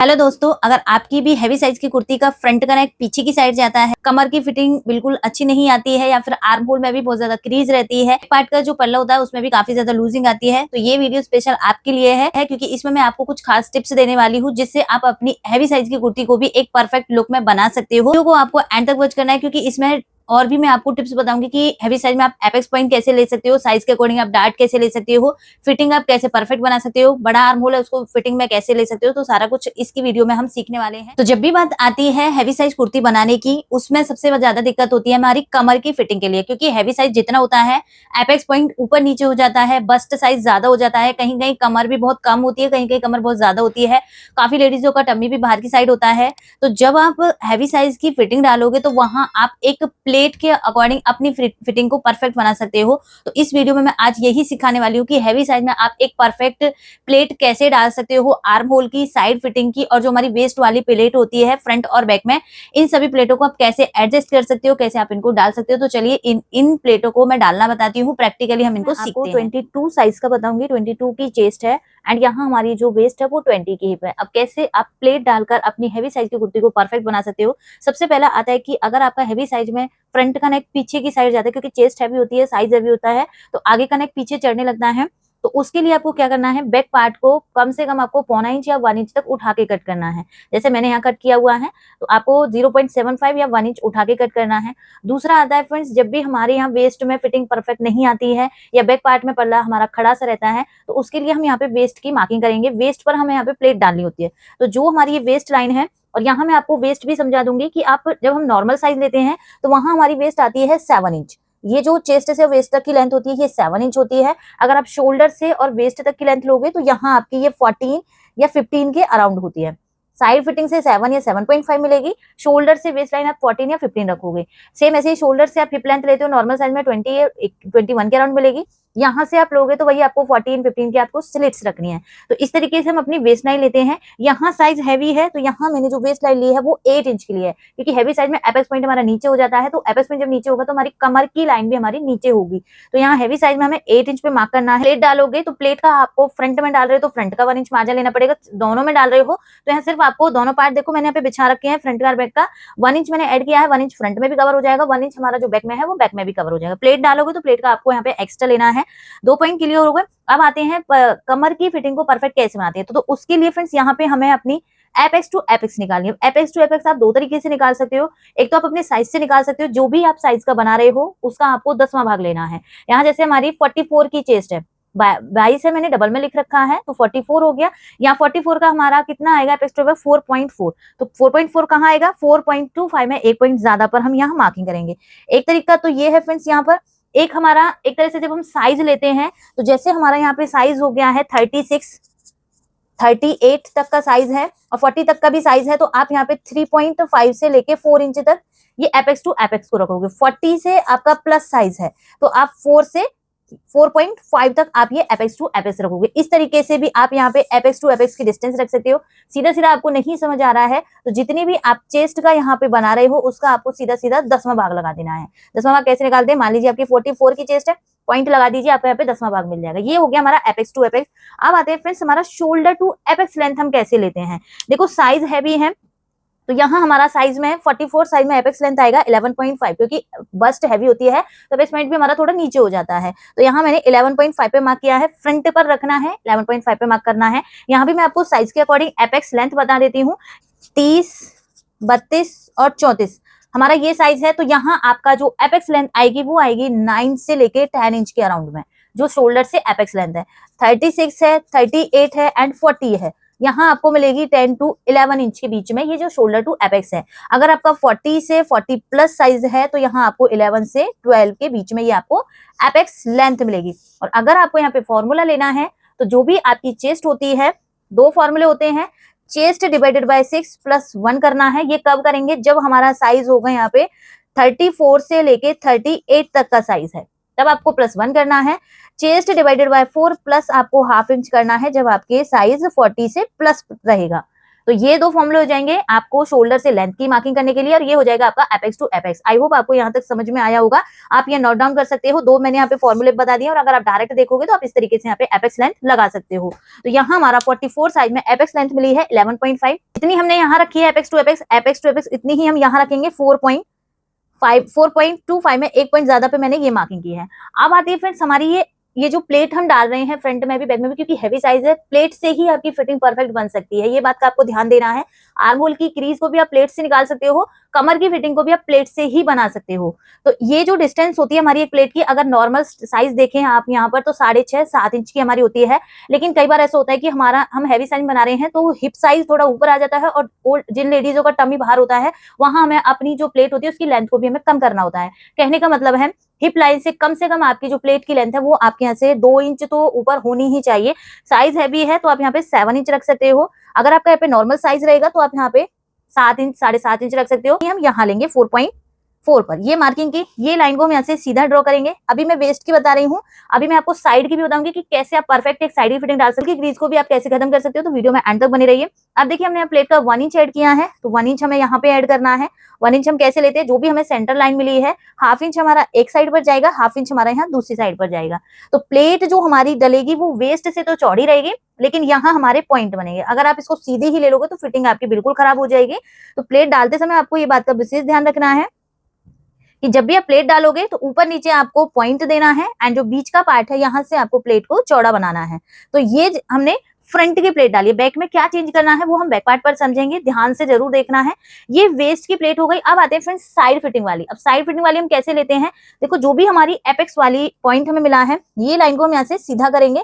Hello दोस्तों, अगर आपकी भी हैवी साइज की कुर्ती का फ्रंट का नेक पीछे की साइड जाता है, कमर की फिटिंग बिल्कुल अच्छी नहीं आती है या फिर आर्म होल में भी बहुत ज्यादा क्रीज रहती है, पार्ट का जो पल्ला होता है उसमें भी काफी ज्यादा लूजिंग आती है, तो ये वीडियो स्पेशल आपके लिए है क्योंकि इसमें मैं आपको कुछ खास टिप्स देने वाली हूँ जिससे आप अपनी हैवी साइज की कुर्ती को भी एक परफेक्ट लुक में बना सकते हो। वीडियो को आपको एंड तक वॉच करना है क्योंकि इसमें और भी मैं आपको टिप्स बताऊंगी कि हैवी साइज में आप एपेक्स पॉइंट कैसे ले सकते हो, साइज के अकॉर्डिंग आप डार्ट कैसे ले सकते हो, फिटिंग आप कैसे परफेक्ट बना सकते हो, बड़ा आर्म होल है उसको फिटिंग में कैसे ले सकते हो, तो सारा कुछ इसकी वीडियो में हम सीखने वाले हैं। तो जब भी बात आती है हैवी साइज कुर्ती बनाने की, उसमें सबसे ज्यादा दिक्कत होती है हमारी कमर की फिटिंग के लिए, क्योंकि हैवी साइज जितना होता है एपेक्स पॉइंट ऊपर नीचे हो जाता है, बस्ट साइज ज्यादा हो जाता है, कहीं कहीं कमर भी बहुत कम होती है, कहीं कहीं कमर बहुत ज्यादा होती है, काफी लेडीजों का टम्मी भी बाहर की साइड होता है। तो जब आप हैवी साइज की फिटिंग डालोगे तो वहां आप एक प्लेट के अकॉर्डिंग अपनी फिटिंग को परफेक्ट बना सकते हो। तो इस वीडियो में मैं आज यही सिखाने वाली हूँ कि हैवी साइज में आप एक परफेक्ट प्लेट कैसे डाल सकते हो, आर्म होल की, साइड फिटिंग की, और जो हमारी वेस्ट वाली प्लेट होती है फ्रंट और बैक में, इन सभी प्लेटों को आप कैसे एडजस्ट कर सकते हो, कैसे आप इनको डाल सकते हो। तो चलिए इन प्लेटों को मैं डालना बताती हूँ, प्रैक्टिकली हम इनको सीखते हैं। 22 साइज का बताऊंगी, 22 की चेस्ट है एंड यहाँ हमारी जो वेस्ट है वो 20 की हिप है। अब कैसे आप प्लेट डालकर अपनी हैवी साइज की कुर्ती को परफेक्ट बना सकते हो। सबसे पहला आता है कि अगर आपका हैवी साइज में फ्रंट का नेक पीछे की साइड जाता है, क्योंकि चेस्ट हैवी होती है, साइज हैवी होता है, तो आगे का नेक पीछे चढ़ने लगता है, तो उसके लिए आपको क्या करना है, बैक पार्ट को कम से कम आपको 0.25 इंच या 1 इंच तक उठा के कट करना है। जैसे मैंने यहाँ कट किया हुआ है, तो आपको 0.75 या 1 इंच उठा के कट करना है। दूसरा आता है फ्रेंड्स, जब भी हमारे यहाँ वेस्ट में फिटिंग परफेक्ट नहीं आती है या बैक पार्ट में पल्ला हमारा खड़ा सा रहता है, तो उसके लिए हम यहाँ पे वेस्ट की मार्किंग करेंगे। वेस्ट पर हमें यहाँ पे प्लेट डालनी होती है, तो जो हमारी ये वेस्ट लाइन है, और यहाँ मैं आपको वेस्ट भी समझा दूंगी कि आप जब हम नॉर्मल साइज लेते हैं तो वहां हमारी वेस्ट आती है 7 इंच। ये जो चेस्ट से वेस्ट तक की लेंथ होती है ये 7 इंच होती है। अगर आप शोल्डर से और वेस्ट तक की लेंथ लोगे तो यहाँ आपकी ये 14 या 15 के अराउंड होती है। साइड फिटिंग से 7 या 7.5 मिलेगी, शोल्डर से वेस्ट लाइन आप 14 या 15 रखोगे। सेम ऐसे ही शोल्डर से आप हिप लेंथ लेते हो नॉर्मल साइज में 20 या 21 के अराउंड मिलेगी। यहाँ से आप लोगे तो वही आपको 14 15 की आपको स्लिट्स रखनी है। तो इस तरीके से हम अपनी वेस्ट लाइन लेते हैं। यहाँ साइज हैवी है तो यहाँ मैंने जो वेस्ट लाइन ली है वो 8 इंच के लिए है, क्योंकि हैवी साइज में एपेक्स पॉइंट हमारा नीचे हो जाता है, तो एपेक्स पॉइंट जब नीचे होगा तो हमारी कमर की लाइन भी हमारी नीचे होगी। तो यहाँ हैवी साइज में हमें 8 इंच पे मार्क करना है। प्लेट डालोगे तो प्लेट का आपको फ्रंट में डाल रहे हो तो फ्रंट का 1 इंच मार्जिन लेना पड़ेगा, दोनों में डाल रहे हो तो यहाँ सिर्फ आपको दोनों पार्ट देखो मैंने यहाँ पे बिछा रखे हैं, फ्रंट का और बैक का 1 इंच मैंने ऐड किया है। 1 इंच फ्रंट में भी कवर हो जाएगा, 1 इंच हमारा जो बैक में है वो बैक में भी कवर हो जाएगा। प्लेट डालोगे तो प्लेट का आपको यहाँ पे एक्स्ट्रा लेना है। 2 पॉइंट क्लियर हो गए। अब आते हैं कमर की फिटिंग को परफेक्ट कैसे बनाते हैं। तो उसके लिए फ्रेंड्स यहाँ पे हमें अपनी एपेक्स टू एपेक्स निकालनी है। एपेक्स टू एपेक्स आप 2 तरीके से निकाल सकते हो। एक तो आप अपने साइज से निकाल सकते हो, जो भी आप साइज का बना रहे हो उसका आपको 10वां भाग लेना है। यहाँ जैसे हमारी 44 की चेस्ट है, 22 है, मैंने डबल में लिख रखा है तो 44 हो गया। यहाँ 44 का हमारा कितना आएगा एपेक्स टू एपेक्स 4.4, तो 4.4 कहाँ आएगा 4.25 में 1 पॉइंट ज्यादा पर हम यहाँ मार्किंग करेंगे। एक तरीका तो ये है फ्रेंड्स, यहाँ पर एक हमारा एक तरह से जब हम साइज लेते हैं तो जैसे हमारा यहाँ पे साइज हो गया है 36 38 तक का साइज है और 40 तक का भी साइज है, तो आप यहाँ पे 3.5 से लेके 4 इंच तक ये एपेक्स टू एपेक्स को रखोगे। 40 से आपका प्लस साइज है तो आप 4 से 4.5 तक आप ये एपेक्स टू एपेक्स रखोगे। इस तरीके से भी आप यहाँ पे एपेक्स टू एपेक्स की डिस्टेंस रख सकते हो। सीधा सीधा आपको नहीं समझ आ रहा है तो जितनी भी आप चेस्ट का यहाँ पे बना रहे हो उसका आपको सीधा सीधा 10वां भाग लगा देना है। 10वां भाग कैसे निकालते हैं, मान लीजिए आपकी 44 की चेस्ट है, पॉइंट लगा दीजिए, आपको यहाँ पे 10वां भाग मिल जाएगा। ये हो गया हमारा एपेक्स टू एपेक्स। अब आते हैं फ्रेंड्स हमारा शोल्डर टू एपेक्स लेंथ हम कैसे लेते हैं। देखो साइज हैवी है तो यहाँ हमारा साइज में 44 साइज में एपेक्स लेंथ आएगा 11.5, क्योंकि बस्ट हैवी होती है तो एपेक्स पॉइंट भी हमारा थोड़ा नीचे हो जाता है। तो यहाँ मैंने 11.5 पे मार्क किया है, फ्रंट पर रखना है 11.5 पे मार्क करना है। यहाँ भी मैं आपको साइज के अकॉर्डिंग एपेक्स लेंथ बता देती हूँ। 30 32 और 34 हमारा ये साइज है, तो यहाँ आपका जो एपेक्स लेंथ आएगी वो आएगी 9 से लेके 10 इंच के अराउंड में, जो शोल्डर से एपेक्स लेंथ है। 36 है, 38 है एंड 40 है, यहाँ आपको मिलेगी 10 to 11 इंच के बीच में, ये जो शोल्डर टू एपेक्स है। अगर आपका 40 से 40 प्लस साइज है तो यहाँ आपको 11 से 12 के बीच में ये आपको एपेक्स लेंथ मिलेगी। और अगर आपको यहाँ पे फॉर्मूला लेना है तो जो भी आपकी चेस्ट होती है, 2 फॉर्मूले होते हैं, चेस्ट डिवाइडेड बाय 6 प्लस 1 करना है। ये कब करेंगे, जब हमारा साइज होगा यहाँ पे 34 से लेके 38 तक का साइज है, तब आपको प्लस 1 करना है। चेस्ट डिवाइडेड बाय 4 प्लस आपको हाफ इंच करना है जब आपके साइज 40 से प्लस रहेगा। तो ये दो फॉर्मूले हो जाएंगे आपको शोल्डर से लेंथ की मार्किंग करने के लिए, और ये हो जाएगा आपका apex to apex. I hope आपको यहाँ तक समझ में आया होगा। आप ये नोट डाउन कर सकते हो, दो मैंने यहाँ पे फॉर्मूले बता दिए, और अगर आप डायरेक्ट देखोगे तो आप इस तरीके से यहाँ पे एपेक्स लेंथ लगा सकते हो। तो यहाँ हमारा 44 साइज में एपेक्स लेंथ मिली है 11.5। इतनी हमने यहाँ रखी है एपेक्स टू एपेक्स, इतनी ही हम यहाँ रखेंगे 4.25 में 1 पॉइंट ज्यादा पे मैंने ये मार्किंग की है। अब आती है फ्रेंड्स हमारी ये जो प्लेट हम डाल रहे हैं फ्रंट में भी बैक में भी, क्योंकि हैवी साइज है, प्लेट से ही आपकी फिटिंग परफेक्ट बन सकती है, ये बात का आपको ध्यान देना है। आर्म होल की क्रीज को भी आप प्लेट से निकाल सकते हो, कमर की फिटिंग को भी आप प्लेट से ही बना सकते हो। तो ये जो डिस्टेंस होती है हमारी एक प्लेट की, अगर नॉर्मल साइज देखें आप यहाँ पर तो 6.5-7 इंच की हमारी होती है। लेकिन कई बार ऐसा होता है कि हम हैवी साइज बना रहे हैं तो हिप साइज थोड़ा ऊपर आ जाता है, और जिन लेडीजों का टमी बाहर होता है वहां हमें अपनी जो प्लेट होती है उसकी लेंथ को भी हमें कम करना होता है। कहने का मतलब है हिप लाइन से कम आपकी जो प्लेट की लेंथ है वो आपके यहाँ से 2 इंच तो ऊपर होनी ही चाहिए। साइज हैवी है तो आप यहाँ पे 7 इंच रख सकते हो। अगर आपका यहाँ पे नॉर्मल साइज रहेगा तो आप यहाँ पे 7 इंच 7.5 इंच रख सकते हो। हम यहाँ लेंगे 4.4 पर। ये मार्किंग की ये लाइन को हम यहाँ से सीधा ड्रॉ करेंगे। अभी मैं वेस्ट की बता रही हूँ, अभी मैं आपको साइड की भी बताऊंगी कि कैसे आप परफेक्ट एक साइड की फिटिंग डाल सकते हो, क्रीज को भी आप कैसे खत्म कर सकते हो। तो वीडियो में एंड तक बनी रहिए। अब देखिए हमने प्लेट का 1 इंच ऐड किया है, तो 1 इंच हमें यहाँ पे ऐड करना है। 1 इंच हम कैसे लेते हैं, जो भी हमें सेंटर लाइन मिली है, हाफ इंच हमारा एक साइड पर जाएगा, हाफ इंच हमारा यहाँ दूसरी साइड पर जाएगा। तो प्लेट जो हमारी डलेगी वो वेस्ट से तो चौड़ी रहेगी, लेकिन यहाँ हमारे पॉइंट बनेंगे। अगर आप इसको सीधी ही ले लोगे तो फिटिंग आपकी बिल्कुल खराब हो जाएगी। तो प्लेट डालते समय आपको ये बात का विशेष ध्यान रखना है कि जब भी आप प्लेट डालोगे तो ऊपर नीचे आपको पॉइंट देना है, एंड जो बीच का पार्ट है यहाँ से आपको प्लेट को चौड़ा बनाना है। तो ये हमने फ्रंट की प्लेट डाली। बैक में क्या चेंज करना है वो हम बैक पार्ट पर समझेंगे, ध्यान से जरूर देखना है। ये वेस्ट की प्लेट हो गई। अब आते हैं फ्रेंड्स साइड फिटिंग वाली। अब साइड फिटिंग वाली हम कैसे लेते हैं, देखो जो भी हमारी एपेक्स वाली पॉइंट हमें मिला है, ये लाइन को हम यहाँ से सीधा करेंगे।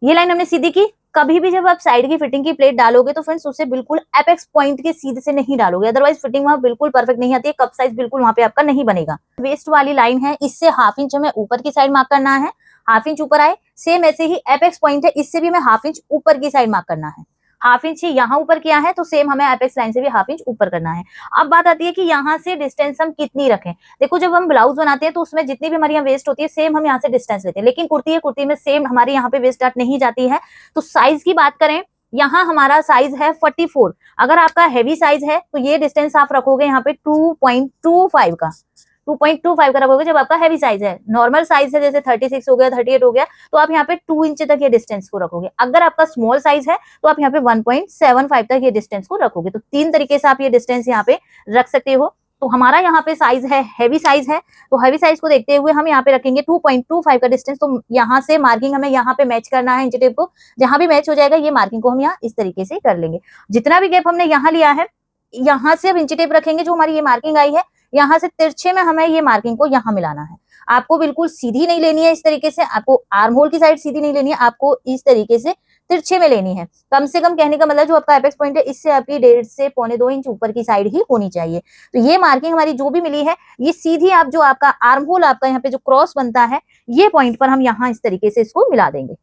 ये लाइन हमने सीधी की। कभी भी जब आप साइड की फिटिंग की प्लेट डालोगे तो फ्रेंड्स उसे बिल्कुल एपेक्स पॉइंट के सीधे से नहीं डालोगे, अदरवाइज फिटिंग वहां बिल्कुल परफेक्ट नहीं आती है, कप साइज बिल्कुल वहां पे आपका नहीं बनेगा। वेस्ट वाली लाइन है, इससे हाफ इंच हमें ऊपर की साइड मार्क करना है, हाफ इंच ऊपर आए। सेम ऐसे ही एपेक्स पॉइंट है, इससे भी हमें हाफ इंच ऊपर की साइड मार्क करना है। हाफ इंच ही यहाँ ऊपर किया है तो सेम हमें एपेक्स लाइन से भी हाफ इंच ऊपर करना है। अब बात आती है कि यहाँ से डिस्टेंस हम कितनी रखें। देखो जब हम ब्लाउज बनाते हैं तो उसमें जितनी भी हमारी यहाँ वेस्ट होती है सेम हम यहाँ से डिस्टेंस लेते हैं, लेकिन कुर्ती है, कुर्ती में सेम हमारी यहाँ पे वेस्ट डाट नहीं जाती है। तो साइज की बात करें, यहाँ हमारा साइज है 44। अगर आपका हैवी साइज है तो ये डिस्टेंस आप रखोगे यहाँ पे 2.25 का 2.25 का रखोगे जब आपका हैवी साइज है। नॉर्मल साइज है जैसे 36 हो गया, 38 हो गया, तो आप यहाँ पे 2 इंच तक ये डिस्टेंस को रखोगे। अगर आपका स्मॉल साइज है तो आप यहाँ पे 1.75 तक ये डिस्टेंस को रखोगे। तो 3 तरीके से आप ये डिस्टेंस यहाँ पे रख सकते हो। तो हमारा यहाँ पे साइज है हैवी साइज है, तो हैवी साइज को देखते हुए हम यहाँ पे रखेंगे 2.25 का डिस्टेंस। तो यहाँ से मार्किंग हमें यहाँ पे मैच करना है इंच टेप को, जहां भी मैच हो जाएगा ये मार्किंग को हम यहाँ इस तरीके से कर लेंगे। जितना भी गैप हमने यहाँ लिया है यहाँ से अब इंच टेप रखेंगे, जो हमारी ये मार्किंग आई है यहाँ से तिरछे में हमें ये मार्किंग को यहाँ मिलाना है। आपको बिल्कुल सीधी नहीं लेनी है, इस तरीके से आपको आर्म होल की साइड सीधी नहीं लेनी है, आपको इस तरीके से तिरछे में लेनी है। कम से कम कहने का मतलब जो आपका एपेक्स पॉइंट है इससे आपकी 1.5 से 1.25 इंच ऊपर की साइड ही होनी चाहिए। तो ये मार्किंग हमारी जो भी मिली है ये सीधी आप जो आपका आर्म होल आपका यहाँ पे जो क्रॉस बनता है ये पॉइंट पर हम यहाँ इस तरीके से इसको मिला देंगे।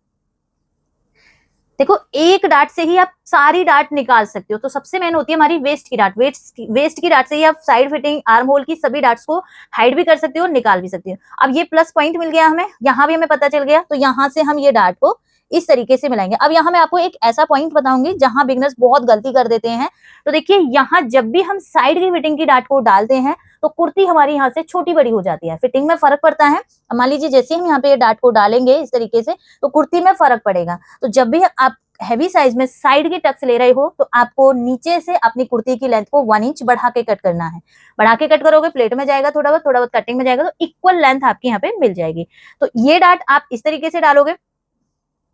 देखो एक डाट से ही आप सारी डाट निकाल सकते हो। तो सबसे मेन होती है हमारी वेस्ट की डाट। वेस्ट की डाट से ही आप साइड फिटिंग आर्म होल की सभी डाट्स को हाइड भी कर सकते हो, निकाल भी सकते हो। अब ये प्लस पॉइंट मिल गया हमें, यहाँ भी हमें पता चल गया, तो यहाँ से हम ये डाट को इस तरीके से मिलाएंगे। अब यहाँ मैं आपको एक ऐसा पॉइंट बताऊंगी जहां बिगनर्स बहुत गलती कर देते हैं। तो देखिए यहाँ जब भी हम साइड की फिटिंग की डाट को डालते हैं तो कुर्ती हमारी यहाँ से छोटी बड़ी हो जाती है, फिटिंग में फर्क पड़ता है। मान लीजिए जैसे हम यहाँ पे डाट को डालेंगे इस तरीके से तो कुर्ती में फर्क पड़ेगा। तो जब भी आप हैवी साइज में साइड की टक्स ले रहे हो तो आपको नीचे से अपनी कुर्ती की लेंथ को 1 इंच बढ़ा के कट करना है। बढ़ा के कट करोगे प्लेट में जाएगा, थोड़ा बहुत कटिंग में जाएगा, तो इक्वल लेंथ आपकी यहाँ पे मिल जाएगी। तो ये डाट आप इस तरीके से डालोगे।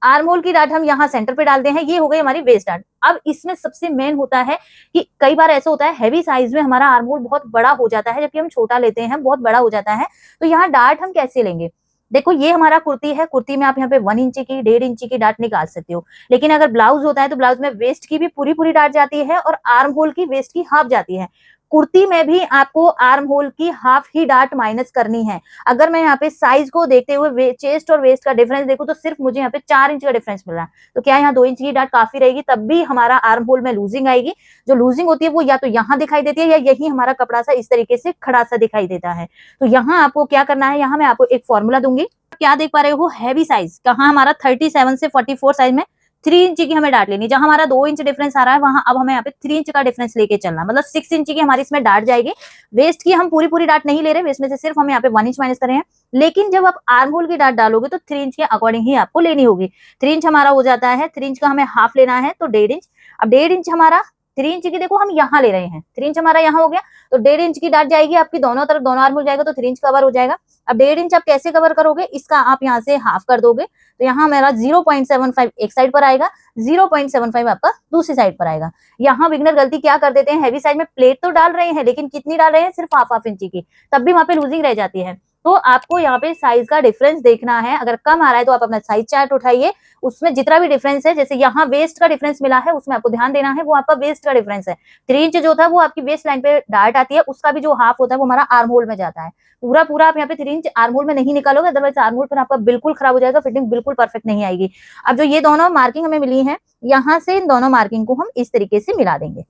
आर्म होल की डाट हम यहाँ सेंटर पे डालते हैं, ये हो गई हमारी वेस्ट डाट। अब इसमें सबसे मेन होता है कि कई बार ऐसा होता है हैवी साइज में हमारा आर्म होल बहुत बड़ा हो जाता है, जबकि हम छोटा लेते हैं बहुत बड़ा हो जाता है। तो यहाँ डाट हम कैसे लेंगे, देखो ये हमारा कुर्ती है, कुर्ती में आप यहाँ पे 1 इंच की 1.5 इंच की डाट निकाल सकते हो। लेकिन अगर ब्लाउज होता है तो ब्लाउज में वेस्ट की भी पूरी डाट जाती है और आर्म होल की वेस्ट की हाफ जाती है। कुर्ती में भी आपको आर्म होल की हाफ ही डाट माइनस करनी है। अगर मैं यहाँ पे साइज को देखते हुए चेस्ट और वेस्ट का डिफरेंस देखूं तो सिर्फ मुझे यहाँ पे 4 इंच का डिफरेंस मिल रहा है। तो क्या यहाँ 2 इंच की डाट काफी रहेगी, तब भी हमारा आर्म होल में लूजिंग आएगी। जो लूजिंग होती है वो या तो यहाँ दिखाई देती है या यही हमारा कपड़ा सा इस तरीके से खड़ा सा दिखाई देता है। तो यहाँ आपको क्या करना है, यहाँ मैं आपको एक फॉर्मूला दूंगी। क्या देख पा रहे हो, हैवी साइज कहाँ हमारा 37 से 44 साइज में 3 इंच की हमें डाट लेनी। जहां हमारा 2 इंच डिफरेंस आ रहा है वहां अब हमें यहाँ पे 3 इंच का डिफरेंस लेके चलना, मतलब 6 इंच की हमारी इसमें डाट जाएगी। वेस्ट की हम पूरी डाट नहीं ले रहे, वेस्ट में से सिर्फ हम यहाँ पे 1 इंच माइनस कर रहे हैं। लेकिन जब आप आर्म होल की डाट डालोगे तो 3 इंच के अकॉर्डिंग ही आपको लेनी होगी। 3 इंच हमारा हो जाता है, 3 इंच का हमें हाफ लेना है तो 1.5 इंच। अब 1.5 इंच हमारा 3 इंच की देखो हम यहाँ ले रहे हैं, 3 इंच हमारा यहाँ हो गया तो 1.5 इंच की डाट जाएगी आपकी दोनों तरफ, दोनों आर्म हो जाएगा तो 3 इंच कवर हो जाएगा। अब 1.5 इंच आप कैसे कवर करोगे, इसका आप यहाँ से हाफ कर दोगे तो यहाँ मेरा 0.75 एक साइड पर आएगा, 0.75 आपका दूसरी साइड पर आएगा। यहाँ बिगनर गलती क्या कर देते हैं, हैवी साइज में प्लेट तो डाल रहे हैं लेकिन कितनी डाल रहे हैं, सिर्फ हाफ इंची की, तब भी वहां पे लूजिंग रह जाती है। तो आपको यहाँ पे साइज का डिफरेंस देखना है, अगर कम आ रहा है तो आप अपना साइज चार्ट उठाइए, उसमें जितना भी डिफरेंस है, जैसे यहाँ वेस्ट का डिफरेंस मिला है उसमें आपको ध्यान देना है, वो आपका वेस्ट का डिफरेंस है। 3 इंच जो था वो आपकी वेस्ट लाइन पे डार्ट आती है, उसका भी जो हाफ होता है वो हमारा आर्म होल में जाता है। पूरा आप यहाँ पे 3 इंच आर्म होल में नहीं निकालोगे, अदरवाइज आर्म होल पर आपका बिल्कुल खराब हो जाएगा, फिटिंग बिल्कुल परफेक्ट नहीं आएगी। अब जो ये दोनों मार्किंग हमें मिली है, यहाँ से इन दोनों मार्किंग को हम इस तरीके से मिला देंगे।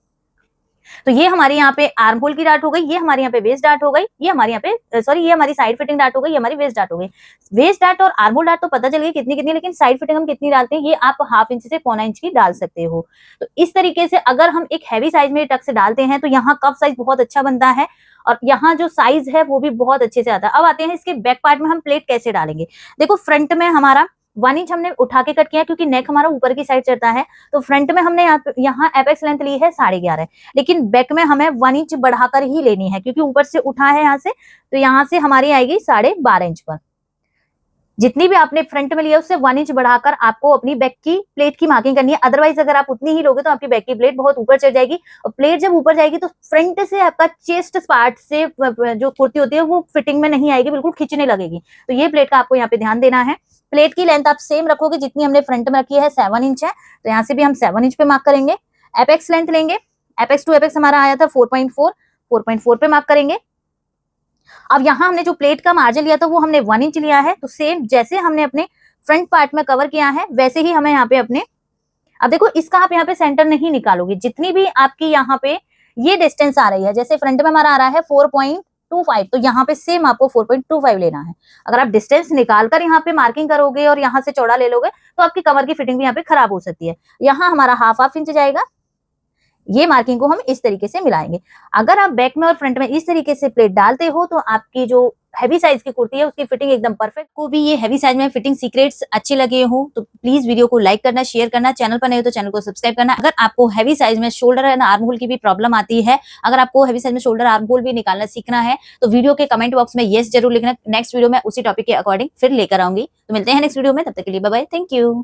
तो ये हमारे यहाँ पे आर्म होल की डाट हो गई, ये हमारे यहाँ पे वेस्ट डाट हो गई, ये हमारे यहाँ पे सॉरी ये हमारी साइड फिटिंग डाट हो गई, ये हमारी वेस्ट डाट हो गई। वेस्ट डाट और आर्म होल डाट तो पता चल गई कितनी कितनी, लेकिन साइड फिटिंग हम कितनी डालते हैं ये आप हाफ इंच से 1.25 इंच की डाल सकते हो। तो इस तरीके से अगर हम एक हैवी साइज में टक से डालते हैं तो यहाँ कप साइज बहुत अच्छा बनता है और यहाँ जो साइज है वो भी बहुत अच्छे से आता है। अब आते हैं इसके बैक पार्ट में हम प्लेट कैसे डालेंगे। देखो फ्रंट में हमारा 1 इंच हमने उठा के कट किया क्योंकि नेक हमारा ऊपर की साइड चढ़ता है, तो फ्रंट में हमने यहाँ एपेक्स लेंथ ली है 11.5, लेकिन बैक में हमें 1 इंच बढ़ाकर ही लेनी है क्योंकि ऊपर से उठा है यहाँ से, तो यहाँ से हमारी आएगी 12.5 इंच पर। जितनी भी आपने फ्रंट में लिया उससे 1 इंच बढ़ाकर आपको अपनी बैक की प्लेट की मार्किंग करनी है, अदरवाइज अगर आप उतनी ही लोगे तो आपकी बैक की प्लेट बहुत ऊपर चढ़ जाएगी और प्लेट जब ऊपर जाएगी तो फ्रंट से आपका चेस्ट पार्ट से जो कुर्ती होती है वो फिटिंग में नहीं आएगी, बिल्कुल खींचने लगेगी। तो ये प्लेट का आपको यहाँ पे ध्यान देना है। प्लेट की लेंथ आप सेम रखोगे, जितनी हमने फ्रंट में रखी है 7 इंच है, तो यहाँ से भी हम 7 इंच पे मार्क करेंगे। एपेक्स लेंथ लेंगे, एपेक्स टू एपेक्स हमारा आया था 4.4 पे मार्क करेंगे। अब यहाँ हमने जो प्लेट का मार्जिन लिया था वो हमने 1 इंच लिया है, तो सेम जैसे हमने अपने फ्रंट पार्ट में कवर किया है वैसे ही हमें यहाँ पे अपने, अब देखो इसका आप यहाँ पे सेंटर नहीं निकालोगे, जितनी भी आपकी यहाँ पे ये डिस्टेंस आ रही है, जैसे फ्रंट में हमारा आ रहा है 4.25, तो यहाँ पे सेम आपको 4.25 लेना है। अगर आप डिस्टेंस निकालकर यहाँ पे मार्किंग करोगे और यहाँ से चौड़ा ले लोगे तो आपकी कमर की फिटिंग भी यहाँ पे खराब हो सकती है। यहाँ हमारा हाफ इंच जाएगा, ये मार्किंग को हम इस तरीके से मिलाएंगे। अगर आप बैक में और फ्रंट में इस तरीके से प्लेट डालते हो तो आपकी जो हैवी साइज की कुर्ती है उसकी फिटिंग एकदम परफेक्ट। को भी ये हैवी साइज में फिटिंग सीक्रेट्स अच्छे लगे हो तो प्लीज वीडियो को लाइक करना, शेयर करना, चैनल पर नए हो तो चैनल को सब्सक्राइब करना। अगर आपको हैवी साइज में शोल्डर एंड आर्म होल की भी प्रॉब्लम आती है, अगर आपको हैवी साइज में शोल्डर आर्म होल भी निकालना सीखना है तो वीडियो के कमेंट बॉक्स में येस जरूर लिखना। नेक्स्ट वीडियो में उसी टॉपिक के अकॉर्डिंग फिर लेकर आऊंगी। तो मिलते हैं नेक्स्ट वीडियो में, तब तक के लिए बाय बाय, थैंक यू।